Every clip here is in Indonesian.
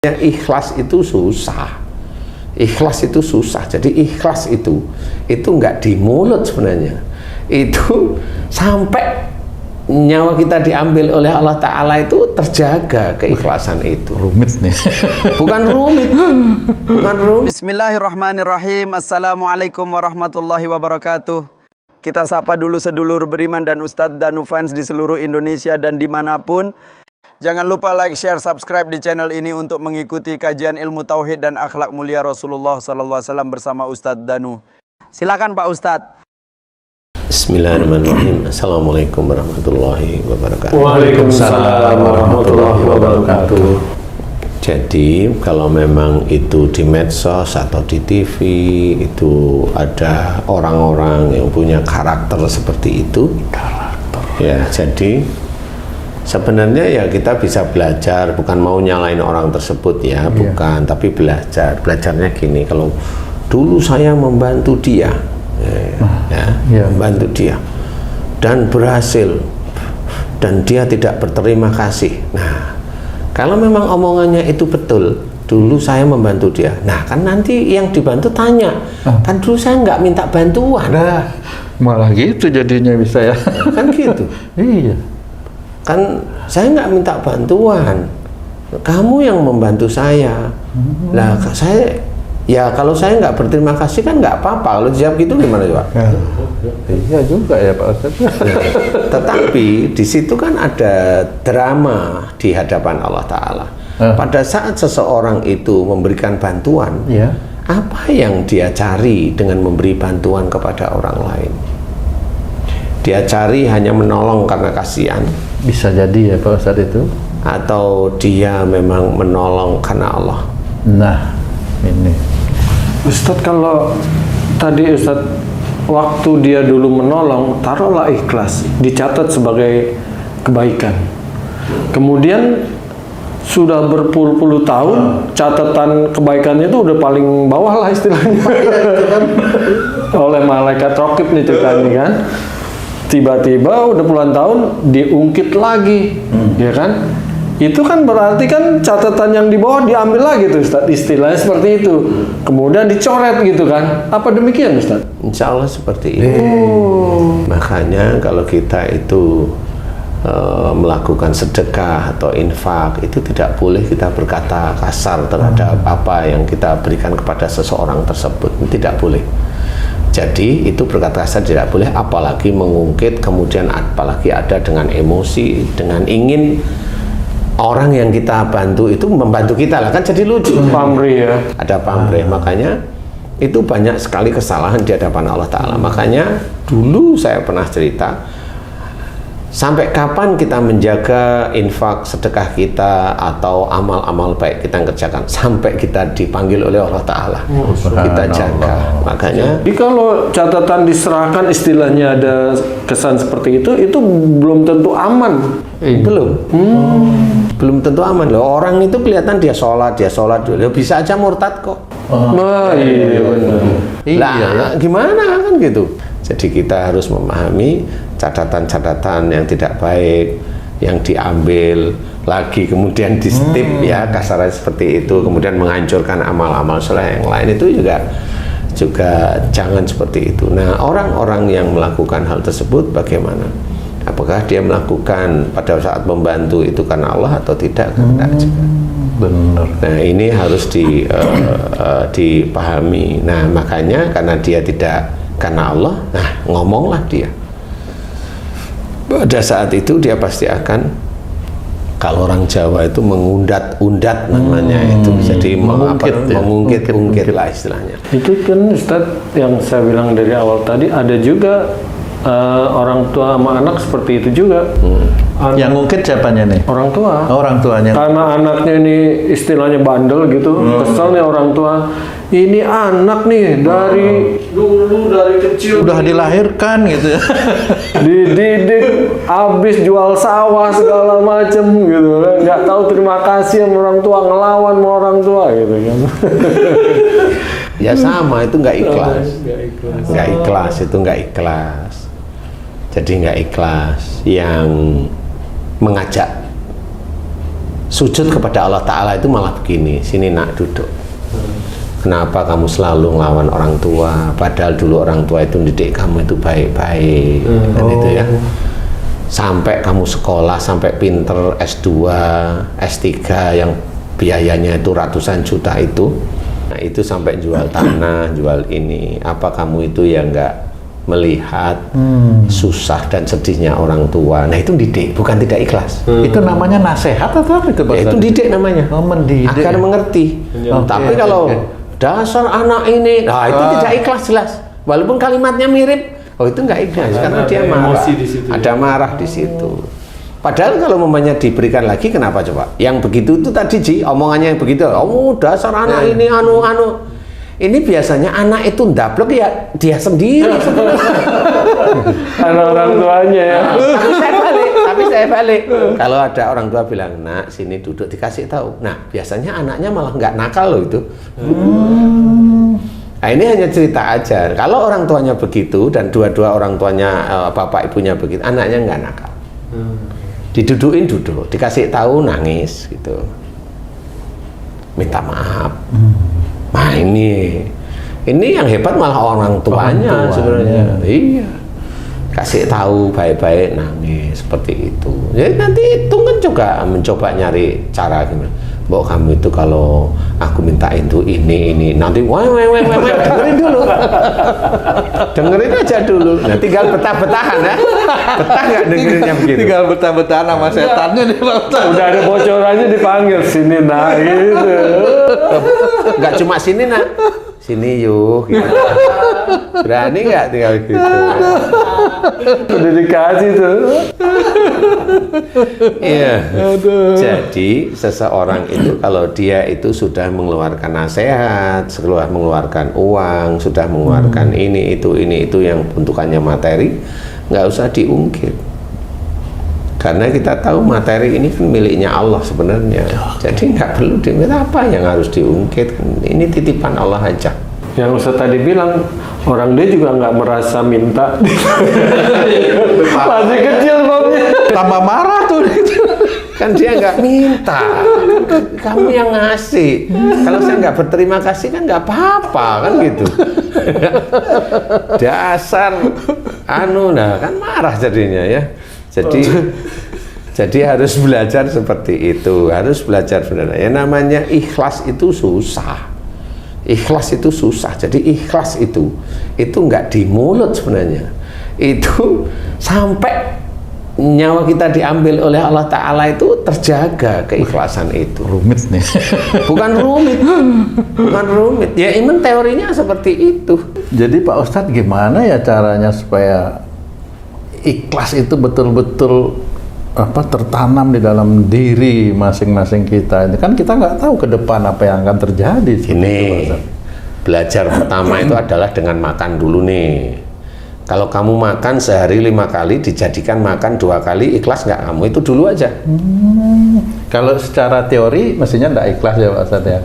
Ikhlas itu susah. Ikhlas itu susah. Jadi ikhlas itu nggak di mulut sebenarnya. Itu sampai nyawa kita diambil oleh Allah Ta'ala itu terjaga keikhlasan itu. Rumit nih. Bukan rumit. Bukan rumit. Bismillahirrahmanirrahim. Assalamualaikum warahmatullahi wabarakatuh. Kita sapa dulu sedulur beriman dan Ustadz Danu fans di seluruh Indonesia dan dimanapun. Jangan lupa like, share, subscribe di channel ini untuk mengikuti kajian ilmu tauhid dan akhlak mulia Rasulullah SAW bersama Ustadz Danu. Silakan Pak Ustadz. Bismillahirrahmanirrahim. Assalamualaikum warahmatullahi wabarakatuh. Waalaikumsalam warahmatullahi wabarakatuh. Jadi kalau memang itu di medsos atau di TV itu ada orang-orang yang punya karakter seperti itu, ya jadi sebenarnya ya kita bisa belajar, bukan mau nyalain orang tersebut ya, bukan, tapi belajarnya gini, kalau dulu saya membantu dia, membantu dia dan berhasil dan dia tidak berterima kasih. Nah, kalau memang omongannya itu betul, dulu saya membantu dia, nah kan nanti yang dibantu tanya, kan dulu saya nggak minta bantuan. Nah, malah gitu jadinya bisa ya. Kan gitu. Iya. Kan saya nggak minta bantuan, kamu yang membantu saya. Lah saya, ya kalau saya nggak berterima kasih kan nggak apa-apa. Kalau dijawab gitu gimana coba? Iya juga ya Pak Ustadz. Tetapi di situ kan ada drama di hadapan Allah Ta'ala. Pada saat seseorang itu memberikan bantuan, apa yang dia cari dengan memberi bantuan kepada orang lain? Dia cari hanya menolong karena kasihan. Bisa jadi ya Pak Ustadz itu. Atau dia memang menolong karena Allah. Nah, ini. Ustadz, kalau tadi Ustadz waktu dia dulu menolong, taruhlah ikhlas, dicatat sebagai kebaikan. Kemudian sudah berpuluh-puluh tahun, catatan kebaikannya itu udah paling bawah lah istilahnya. Oleh malaikat raqib nih ceritanya kan. Tiba-tiba udah puluhan tahun diungkit lagi, ya kan? Itu kan berarti kan catatan yang di bawah diambil lagi tuh Ustaz, istilahnya seperti itu. Kemudian dicoret gitu kan? Apa demikian Ustaz? Insya Allah seperti itu. Makanya kalau kita itu melakukan sedekah atau infak, itu tidak boleh kita berkata kasar terhadap apa yang kita berikan kepada seseorang tersebut. Tidak boleh. Jadi itu berkata kasar tidak boleh, apalagi mengungkit, kemudian apalagi ada dengan emosi, dengan ingin orang yang kita bantu itu membantu kita lah, kan jadi lucu. Pamrih ya. Ada pamrih, makanya itu banyak sekali kesalahan di hadapan Allah Ta'ala. Makanya dulu saya pernah cerita, sampai kapan kita menjaga infak sedekah kita atau amal-amal baik kita yang kerjakan sampai kita dipanggil oleh Allah Ta'ala. Kita jaga. Makanya Jadi kalau catatan diserahkan istilahnya ada kesan seperti itu belum tentu aman. belum tentu aman loh. Orang itu kelihatan dia sholat dulu, bisa aja murtad kok. Nah, iya benar. Lah, gimana kan gitu. Jadi kita harus memahami catatan-catatan yang tidak baik yang diambil lagi kemudian di stip ya, kasarnya seperti itu, kemudian menghancurkan amal-amal soleh yang lain, itu juga jangan seperti itu. Nah, orang-orang yang melakukan hal tersebut bagaimana? Apakah dia melakukan pada saat membantu itu karena Allah atau tidak? Tidak juga. Benar. Nah, ini harus dipahami. Nah, makanya karena dia tidak karena Allah, nah ngomonglah dia. Pada saat itu dia pasti akan, kalau orang Jawa itu mengundat-undat namanya itu, jadi mengungkit lah istilahnya. Itu kan Ustadz yang saya bilang dari awal tadi, ada juga orang tua sama anak seperti itu juga. Yang ngungkit siapanya nih? Orang tua. Orang tuanya. Karena anaknya ini istilahnya bandel gitu, kesel nih orang tua. Ini anak nih dari dulu, dari kecil Udah dilahirkan gitu ya. dididik, habis jual sawah segala macem gitu kan, nggak tahu terima kasih sama orang tua, ngelawan sama orang tua gitu kan. Ya sama, itu nggak ikhlas. Nggak ikhlas, itu nggak ikhlas. Jadi nggak ikhlas yang mengajak Sujud kepada Allah Ta'ala itu malah begini, sini nak duduk. Kenapa kamu selalu ngelawan orang tua? Padahal dulu orang tua itu didik kamu itu baik-baik, kan itu ya. Sampai kamu sekolah, sampai pinter S2, S3 yang biayanya itu ratusan juta itu. Nah itu sampai jual tanah, jual ini. Apa kamu itu ya nggak melihat susah dan sedihnya orang tua? Nah itu didik, bukan tidak ikhlas. Itu namanya nasihat atau apa itu Pak Ya, itu Ustadz? didik namanya. Oh, mendidik. Agar mengerti. Tapi kalau dasar anak ini, nah itu tidak ikhlas jelas. Walaupun kalimatnya mirip, oh itu nggak ikhlas karena dia marah. emosi di situ, Ada marah di situ. Padahal kalau mamanya diberikan lagi, kenapa coba? Yang begitu itu tadi Ji, omongannya yang begitu. Oh dasar anak ini anu. Ini biasanya anak itu ndablek ya dia sendiri sebenarnya. Anak orang tuanya ya. Tapi saya balik. Kalau ada orang tua bilang, nak sini duduk, dikasih tahu. Nah biasanya anaknya malah nggak nakal loh itu. Nah ini hanya cerita aja. Kalau orang tuanya begitu dan dua-dua orang tuanya bapak ibunya begitu, anaknya nggak nakal. Didudukin duduk, dikasih tahu nangis gitu, minta maaf. Nah ini yang hebat malah orang tuanya sebenarnya. Iya, kasih tahu baik-baik nangis seperti itu. Jadi nanti itu kan juga mencoba nyari cara gimana. Mbok kamu itu kalau aku mintain tuh ini nanti dengerin dulu. Dengerin aja dulu. Nah tinggal betah-betahan ya. Betah nggak dengerinnya begitu? Tinggal betah-betahan sama setannya nih Pak Ustadz. Udah ada bocorannya dipanggil sini nah gitu. Nggak cuma sini nak, sini yuk. Gitu. Berani nggak tinggal gitu? Udah dikasih tuh. Iya. Jadi seseorang itu kalau dia itu sudah mengeluarkan nasihat, sudah mengeluarkan uang, sudah mengeluarkan ini itu yang bentukannya materi, nggak usah diungkit. Karena kita tahu materi ini kan miliknya Allah sebenarnya. Jadi nggak perlu diungkit, apa yang harus diungkit. Ini titipan Allah aja. Yang Ustaz tadi bilang, orang dia juga nggak merasa minta. Masih kecil Bobnya. Tambah marah tuh. Kan dia nggak minta, kamu yang ngasih. Kalau saya nggak berterima kasih kan nggak apa-apa kan gitu. Dasar nah kan marah jadinya ya. Jadi harus belajar seperti itu, harus belajar benar. Ya namanya ikhlas itu susah. Ikhlas itu susah. Jadi ikhlas itu nggak di mulut sebenarnya. Itu sampai nyawa kita diambil oleh Allah Ta'ala itu terjaga keikhlasan itu. Rumit nih. Bukan rumit. Ya emang teorinya seperti itu. Jadi Pak Ustadz gimana ya caranya supaya ikhlas itu betul-betul tertanam di dalam diri masing-masing kita. Ini kan kita nggak tahu ke depan apa yang akan terjadi. Ini belajar pertama itu adalah dengan makan dulu nih. Kalau kamu makan sehari 5 kali, dijadikan makan 2 kali, ikhlas nggak kamu? Itu dulu aja. Kalau secara teori mestinya nggak ikhlas ya Pak Ustadz ya.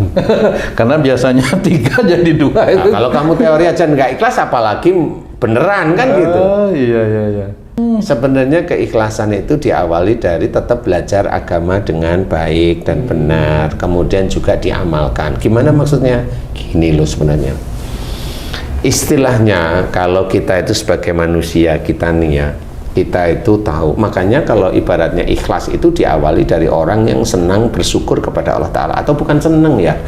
Karena biasanya 3 jadi 2 itu. Nah, kalau kamu teori aja nggak ikhlas, apalagi beneran kan gitu. Oh iya. Sebenarnya keikhlasan itu diawali dari tetap belajar agama dengan baik dan benar, kemudian juga diamalkan. Gimana maksudnya? Gini loh sebenarnya. Istilahnya kalau kita itu sebagai manusia kita nih ya, kita itu tahu. Makanya kalau ibaratnya ikhlas itu diawali dari orang yang senang bersyukur kepada Allah Ta'ala. Atau bukan senang ya,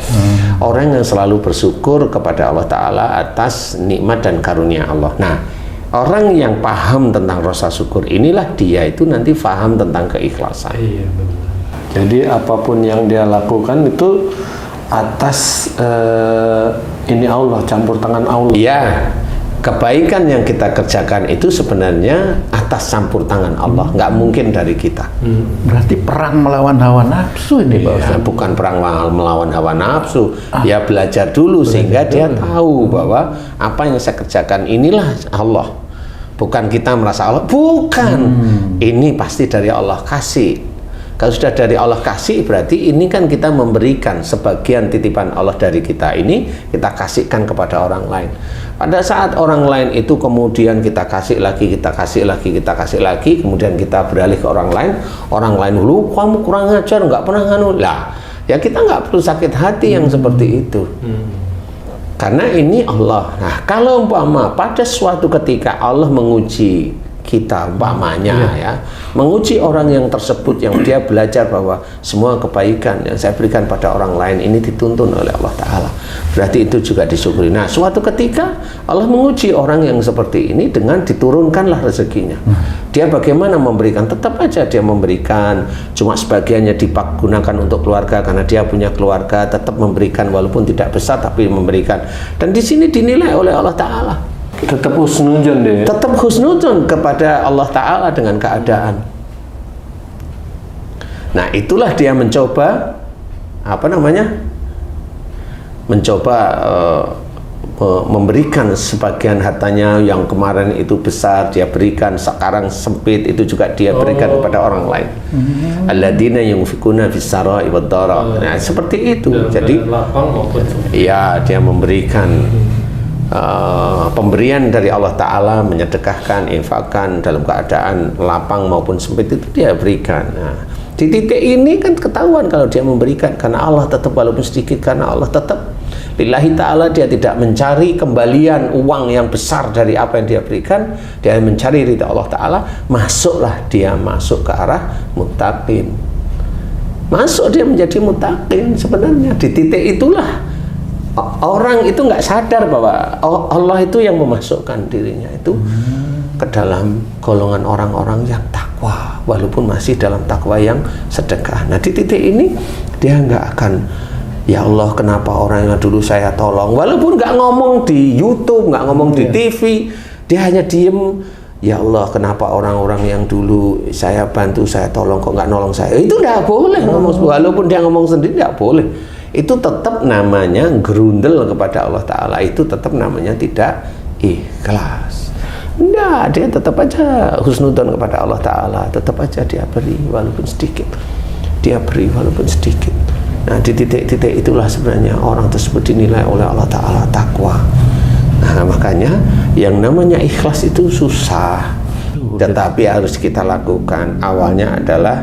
orang yang selalu bersyukur kepada Allah Ta'ala atas nikmat dan karunia Allah. Nah, orang yang paham tentang rasa syukur inilah dia itu nanti paham tentang keikhlasan. Iya benar. Jadi apapun yang dia lakukan itu atas ini Allah, campur tangan Allah. Iya, kebaikan yang kita kerjakan itu sebenarnya atas campur tangan Allah, nggak mungkin dari kita. Berarti perang melawan hawa nafsu ini Pak Ya, Ustadz. bukan perang melawan hawa nafsu. Ya belajar dulu sehingga dia tahu bahwa apa yang saya kerjakan inilah Allah. Bukan kita merasa Allah, bukan. Ini pasti dari Allah kasih. Kalau sudah dari Allah kasih, berarti ini kan kita memberikan sebagian titipan Allah dari kita ini, kita kasihkan kepada orang lain. Pada saat orang lain itu kemudian kita kasih lagi, kita kasih lagi, kita kasih lagi, kemudian kita beralih ke orang lain dulu, kamu kurang ajar, nggak pernah nganu lah. Ya kita nggak perlu sakit hati yang seperti itu. Karena ini Allah. Nah, kalau umpama pada suatu ketika Allah menguji kita umpamanya ya, menguji orang yang tersebut yang dia belajar bahwa semua kebaikan yang saya berikan pada orang lain ini dituntun oleh Allah Ta'ala, berarti itu juga disyukuri. Nah, suatu ketika Allah menguji orang yang seperti ini dengan diturunkanlah rezekinya. Dia bagaimana memberikan? Tetap aja dia memberikan, cuma sebagiannya digunakan untuk keluarga karena dia punya keluarga, tetap memberikan walaupun tidak besar tapi memberikan. Dan di sini dinilai oleh Allah Ta'ala. Tetap husnuzon deh. Tetap husnuzon kepada Allah Ta'ala dengan keadaan. Nah, itulah dia mencoba mencoba memberikan sebagian hartanya yang kemarin itu besar dia berikan, sekarang sempit itu juga dia berikan kepada orang lain. Alladzina yunfikuna fis-sarai wad-dara. Nah, seperti itu. Jadi iya, dia memberikan pemberian dari Allah Ta'ala, menyedekahkan, infakkan dalam keadaan lapang maupun sempit itu dia berikan. Nah, di titik ini kan ketahuan kalau dia memberikan karena Allah tetap, walaupun sedikit karena Allah tetap lillahi ta'ala, dia tidak mencari kembalian uang yang besar dari apa yang dia berikan, dia mencari ridha Allah Ta'ala. Masuklah dia masuk ke arah muttaqin, masuk dia menjadi muttaqin. Sebenarnya di titik itulah orang itu nggak sadar bahwa Allah itu yang memasukkan dirinya itu ke dalam golongan orang-orang yang takwa, walaupun masih dalam takwa yang sedekah. Nah, di titik ini dia nggak akan, ya Allah kenapa orang yang dulu saya tolong, walaupun nggak ngomong di YouTube, nggak ngomong di TV, dia hanya diem, ya Allah kenapa orang-orang yang dulu saya bantu, saya tolong kok nggak nolong saya. Itu nggak boleh ngomong, walaupun dia ngomong sendiri nggak boleh. Itu tetap namanya gerundel kepada Allah Ta'ala, itu tetap namanya tidak ikhlas. Nah, dia tetap aja husnudon kepada Allah Ta'ala, tetap aja dia beri walaupun sedikit, dia beri walaupun sedikit. Nah, di titik-titik itulah sebenarnya orang tersebut dinilai oleh Allah Ta'ala takwa. Nah, makanya yang namanya ikhlas itu susah, tetapi harus kita lakukan. Awalnya adalah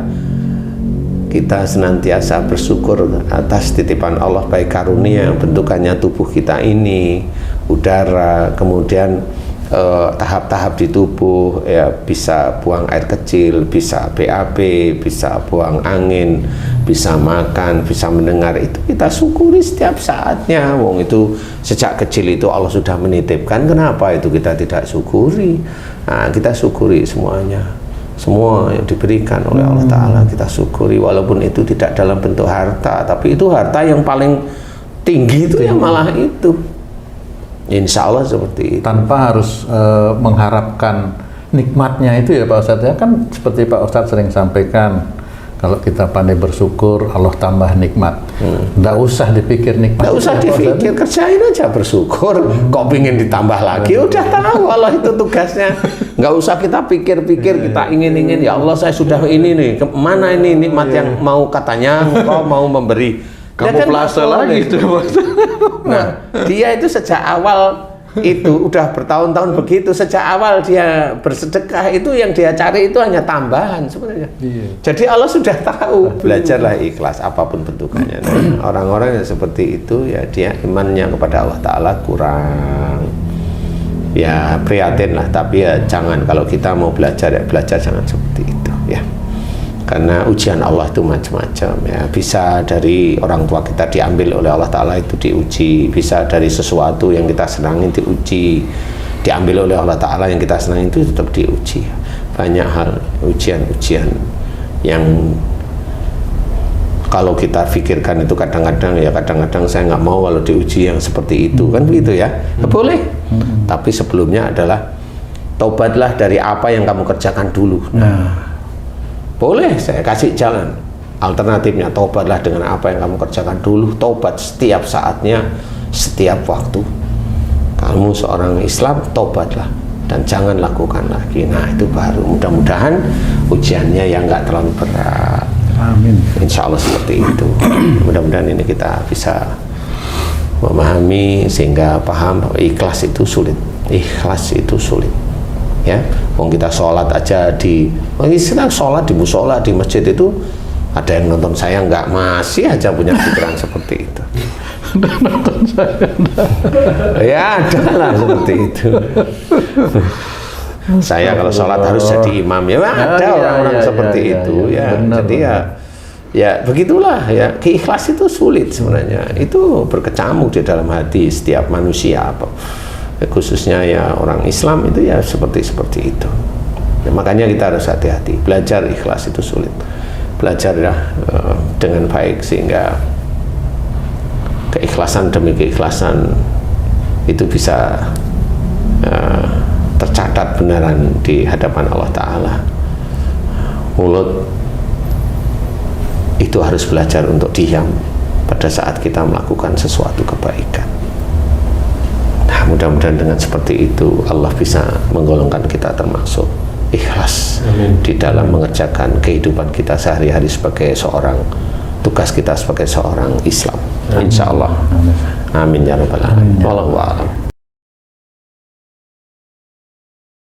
kita senantiasa bersyukur atas titipan Allah, baik karunia yang bentukannya tubuh kita ini, udara, kemudian tahap-tahap di tubuh, ya bisa buang air kecil, bisa BAB, bisa buang angin, bisa makan, bisa mendengar, itu kita syukuri setiap saatnya. Wong itu sejak kecil itu Allah sudah menitipkan, kenapa itu kita tidak syukuri? Nah, kita syukuri semuanya. Semua yang diberikan oleh Allah Ta'ala kita syukuri, walaupun itu tidak dalam bentuk harta, tapi itu harta yang paling tinggi itu yang malah itu. Insya Allah seperti itu. Tanpa harus mengharapkan nikmatnya itu ya Pak Ustadz, ya kan seperti Pak Ustadz sering sampaikan, kalau kita pandai bersyukur, Allah tambah nikmat. Nggak usah dipikir nikmat. Nggak usah dipikir, kerjain aja bersyukur. Kok pingin ditambah lagi? Udah tahu Allah itu tugasnya. Nggak usah kita pikir-pikir, kita ingin-ingin. Ya Allah, saya sudah ini nih. Kemana ini nikmat yang mau katanya Engkau mau memberi? Kamu plase lagi itu. Nah, dia itu sejak awal itu udah bertahun-tahun begitu, sejak awal dia bersedekah itu yang dia cari itu hanya tambahan sebenarnya. Jadi Allah sudah tahu. Belajarlah ikhlas apapun bentukannya. Nah, orang-orang yang seperti itu ya dia imannya kepada Allah Ta'ala kurang. Ya prihatin lah, tapi ya jangan, kalau kita mau belajar ya belajar jangan seperti itu ya. Karena ujian Allah itu macam-macam ya, bisa dari orang tua kita diambil oleh Allah Ta'ala itu diuji, bisa dari sesuatu yang kita senangi diuji, diambil oleh Allah Ta'ala yang kita senangi itu tetap diuji. Banyak hal ujian-ujian yang kalau kita pikirkan itu kadang-kadang saya nggak mau kalau diuji yang seperti itu, kan begitu ya. Boleh, tapi sebelumnya adalah taubatlah dari apa yang kamu kerjakan dulu. Boleh, saya kasih jalan alternatifnya, taubatlah dengan apa yang kamu kerjakan dulu. Taubat setiap saatnya, setiap waktu. Kamu seorang Islam, taubatlah dan jangan lakukan lagi. Nah, itu baru mudah-mudahan ujiannya yang nggak terlalu berat. Amin. Insya Allah seperti itu. Mudah-mudahan ini kita bisa memahami sehingga paham bahwa ikhlas itu sulit. Ikhlas itu sulit. Ya, kalau kita sholat aja sedang sholat di musola di masjid itu ada yang nonton saya nggak, masih aja punya pikiran seperti itu. Nonton saya. Ya ada lah seperti itu. Saya kalau sholat harus jadi imam, ya ada orang-orang seperti itu ya. Benar, jadi ya begitulah ya, keikhlas itu sulit sebenarnya. Itu berkecamuk di dalam hati setiap manusia, khususnya ya orang Islam itu ya seperti itu. Ya, makanya kita harus hati-hati. Belajar ikhlas itu sulit. Belajarlah dengan baik sehingga keikhlasan demi keikhlasan itu bisa tercatat benaran di hadapan Allah Ta'ala. Mulut itu harus belajar untuk diam pada saat kita melakukan sesuatu kebaikan. Nah, mudah-mudahan dengan seperti itu Allah bisa menggolongkan kita termasuk ikhlas di dalam mengerjakan kehidupan kita sehari-hari sebagai seorang, tugas kita sebagai seorang Islam. Insya Allah. Amin ya rabbal alamin. Wallahu a'lam.